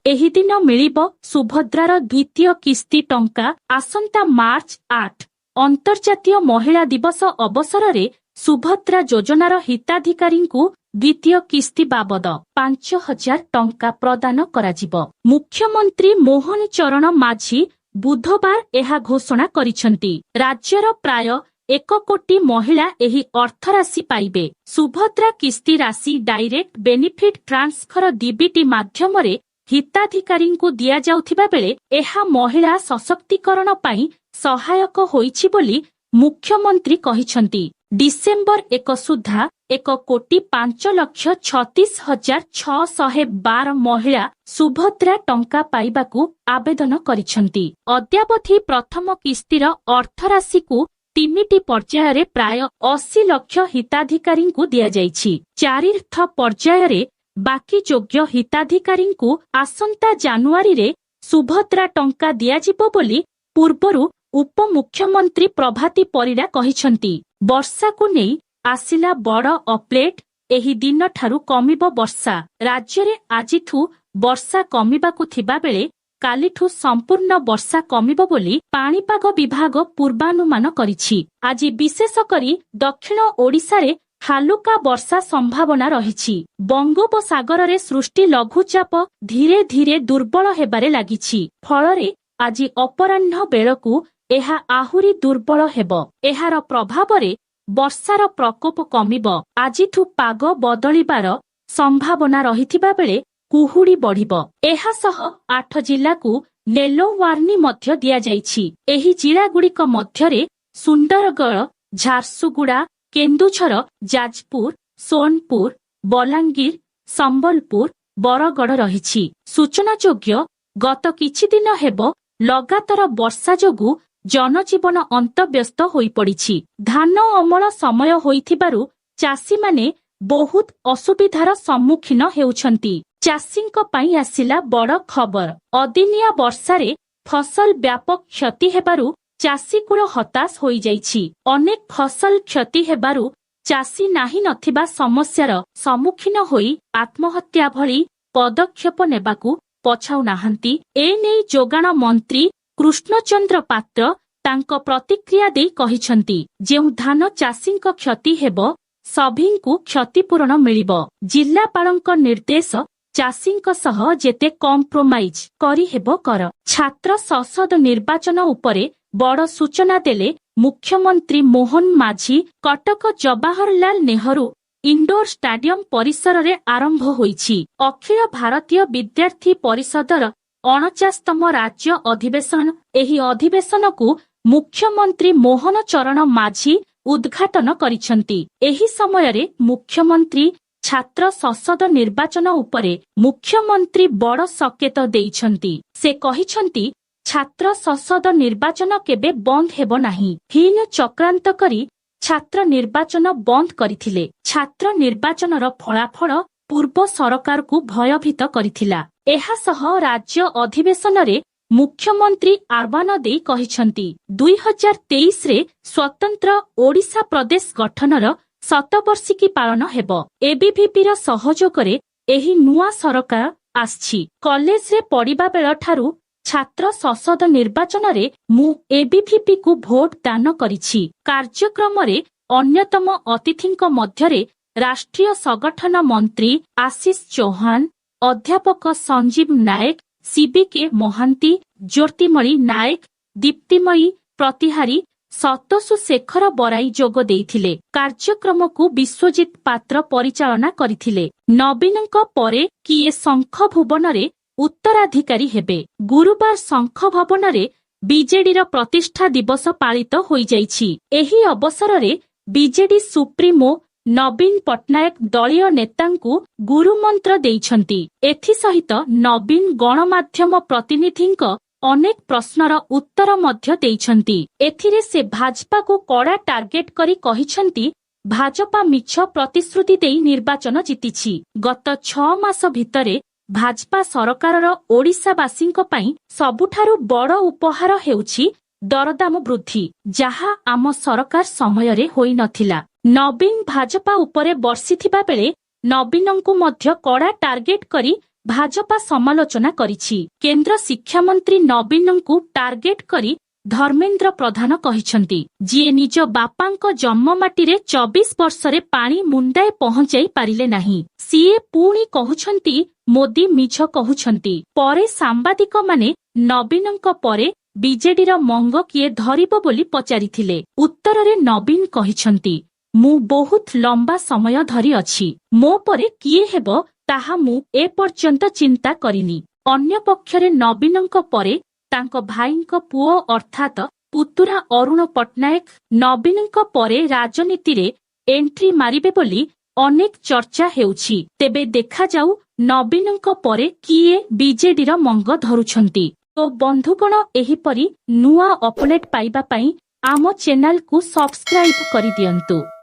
एही दिन मिलिब सुभद्रार द्वितीय किस्ती टंका आसंता मार्च 8 अंतर्जातीय महिला दिवस अवसर रे सुभद्रा योजनार हिताधिकारी द्वितीय किस्ती बाबद 5,000 टंका प्रदान कराजिब। मुख्यमंत्री मोहन चरण माझी बुधवार एहा घोषणा करिसंती। राज्यर प्राय 1 कोटी महिला एही अर्थराशि पाइबे। सुभद्रा किस्ती राशि डायरेक्ट बेनिफिट ट्रांसफर डीबीटी माध्यमरे हिताधिकारी दिया जाउथिबा बेले एहा महिला सशक्तिकरण पाई सहायक होईछि बोली मुख्यमंत्री कहिसंती। डिसेम्बर 1 सुधा 1,36,36,612 महिला सुभद्रा टंका पाइबाकू आवेदन करिसंती। अद्यावधि प्रथम किस्तीर अर्थराशि को 3टी पर्याय प्राय 80 लाख हिताधिकारी दिया जाइछि। 4th पर्याय बाकी योग्य हिताधिकारी आसंता जानुआरी रे सुभद्रा टंका दियाजिबो बोली पूर्वरु उपमुख्यमंत्री प्रभाती परिडा कहिसंती। वर्षा को नहीं आसिला बड़ अपडेट। एही दिन ठारू कमिबो वर्षा। राज्य रे आजिठू वर्षा कमिबाकू थिबा बेले कालिठू संपूर्ण वर्षा कमिबो बोली पाणीपाग विभाग पूर्वानुमान करिछि। आज विशेष करी दक्षिण ओडिशा रे हालुका वर्षा संभावना रहिछि। बंगोपसागर रे सृष्टि लघुचाप धीरे धीरे दुर्बल हेबारे लागिछि। फलरे आज अपराह्न बेलकू एहा आहुरी दुर्बल हेबो। एहार प्रभावरे वर्षार प्रकोप कमिबो। आजिठू पाग बदलिबार संभावना रहिथिबा बेले कुहुड़ी बढ़िबो। एहा सह 8 जिल्लाकू येलो वार्निंग मध्य दिया जाइछि। एही जिल्लागुड़िक मध्यरे सुंदरगढ़, झारसुगुड़ा, केन्दुझर, जाजपुर, सोनपुर, बलांगीर, संबलपुर, बरगड़ रहिछि। सूचनायोग्य गत किछि दिन हेबो लगातार वर्षा जोगु जनजीवन अंतव्यस्त होई पड़िछि। धान अमल समय होइथिबारु चासी माने बहुत असुविधार सम्मुखीन हेउछंती। चासींक पई आसिला बड़ खबर। अदिनिया वर्षारे फसल व्यापक क्षति हेबारु चासी कुल हताश होई जाइछि। अनेक फसल क्षति हेबारु चासी नाही नथिबा समस्यार सम्मुखीन होई आत्महत्या भली पदक्षेप नेबाकू पछाउ नाहंती। एनेई जोगाण मंत्री कृष्णचंद्र पात्र तांको प्रतिक्रिया देई कहिसंती। जेउ धान चासींक क्षति हेबो सभिंकू क्षतिपूरण मिलिबो। जिल्लापालंक निर्देश चासींक सह जेते कॉम्प्रोमाइज करी हेबो कर। छात्र संसद निर्वाचन उपरे बड़ सूचना देले मुख्यमंत्री मोहन माझी। कटक जवाहरलाल नेहरू इंडोर स्टाडियम परिसर रे आरंभ होईछि अखिल भारतीय विद्यार्थी परिषदर 49तम राज्य अधिवेशन। एही अधिवेशन को मुख्यमंत्री मोहन चरण माझी उद्घाटन करिसंती। एही समय रे मुख्यमंत्री छात्र संसद निर्वाचन उपरे मुख्यमंत्री बड़ संकेत देइछंती। से कहिसंती छात्र संसद निर्वाचन केबे बंद हेबो नाही। हीन चक्रांत करी छात्र निर्वाचन बंद करिथिले। छात्र निर्वाचनर फलाफल पूर्व सरकार को भयभीत करिथिला। एहा सह राज्य अधिवेशन रे मुख्यमंत्री आह्वान देई कहिसंती 2023 रे स्वतंत्र ओडिशा प्रदेश गठनर 7 पालन हेबो। एबीवीपी र सहयोग रे एही नुआ सरकार आछि। कॉलेज रे पढ़िबा बेल ठारू छात्र संसद निर्वाचन रे मु एबीवीपी को भोट दान करिछि। कार्यक्रम रे अन्यतम अतिथिंक मध्यरे राष्ट्रीय संगठन मंत्री आशीष चौहान, अध्यापक संजीव नायक, सीबीके महांती, ज्योतिमणि नायक, दीप्तिमयी प्रतिहारी, सतोषु शेखर बराई जोग देइथिले। कार्यक्रम को विश्वजित पात्र परिचालना करिथिले। नवीनक परे किए शंख भुवन रे उत्तराधिकारी हेबे। गुरुवार शंख भवन रे बीजेडी र प्रतिष्ठा दिवस पालित होई जाइछि। एही अवसर रे बीजेडी सुप्रीमो नवीन पटनायक दलीय नेतांकू गुरुमंत्र देइछंती। एथि सहित नवीन गणमाध्यम प्रतिनिधिंक अनेक प्रश्नर उत्तर मध्य देइछंती। एथिरे से भाजपा को कड़ा टार्गेट करी कहिछंती भाजपा मिछ प्रतिश्रुति देई निर्वाचन जीतिछि। गत 6 मास भितरे भाजपा सरकारर ओडिशावासींक पई सबुठारु बड़ उपहार हेउछि दरदाम वृद्धि, जहा आम सरकार समयरे होई नथिला। नवीन भाजपा उपरे बर्षिथिबा बेले नवीनंकु मध्य कड़ा टार्गेट करी ଭାଜପା ସମାଲୋଚନା କରିଛି। କେନ୍ଦ୍ର ଶିକ୍ଷାମନ୍ତ୍ରୀ ନବୀନଙ୍କୁ ଟାର୍ଗେଟ କରି ଧର୍ମେନ୍ଦ୍ର ପ୍ରଧାନ କହିଛନ୍ତି, ଯିଏ ନିଜ ବାପାଙ୍କ ଜନ୍ମମାଟିରେ 24 ବର୍ଷରେ ପାଣି ମୁଣ୍ଡାଏ ପହଞ୍ଚାଇ ପାରିଲେ ନାହିଁ, ସିଏ ପୁଣି କହୁଛନ୍ତି ମୋଦି ମିଛ କହୁଛନ୍ତି। ପରେ ସାମ୍ବାଦିକମାନେ ନବୀନଙ୍କ ପରେ ବିଜେଡିର ମଙ୍ଗ କିଏ ଧରିବ ବୋଲି ପଚାରିଥିଲେ। ଉତ୍ତରରେ ନବୀନ କହିଛନ୍ତି, ମୁଁ ବହୁତ ଲମ୍ବା ସମୟ ଧରି ଅଛି। ମୋ ପରେ କିଏ ହେବ ତାହା ମୁଁ ଏପର୍ଯ୍ୟନ୍ତ ଚିନ୍ତା କରିନି। ଅନ୍ୟପକ୍ଷରେ ନବୀନଙ୍କ ପରେ ତାଙ୍କ ଭାଇଙ୍କ ପୁଅ ଅର୍ଥାତ୍ ପୁତୁରା ଅରୁଣ ପଟ୍ଟନାୟକ ନବୀନଙ୍କ ପରେ ରାଜନୀତିରେ ଏଣ୍ଟ୍ରି ମାରିବେ ବୋଲି ଅନେକ ଚର୍ଚ୍ଚା ହେଉଛି। ତେବେ ଦେଖାଯାଉ ନବୀନଙ୍କ ପରେ କିଏ ବିଜେଡିର ମଙ୍ଗ ଧରୁଛନ୍ତି। ତ ବନ୍ଧୁଗଣ, ଏହିପରି ନୂଆ ଅପଡେଟ୍ ପାଇବା ପାଇଁ ଆମ ଚ୍ୟାନେଲକୁ ସବସ୍କ୍ରାଇବ କରିଦିଅନ୍ତୁ।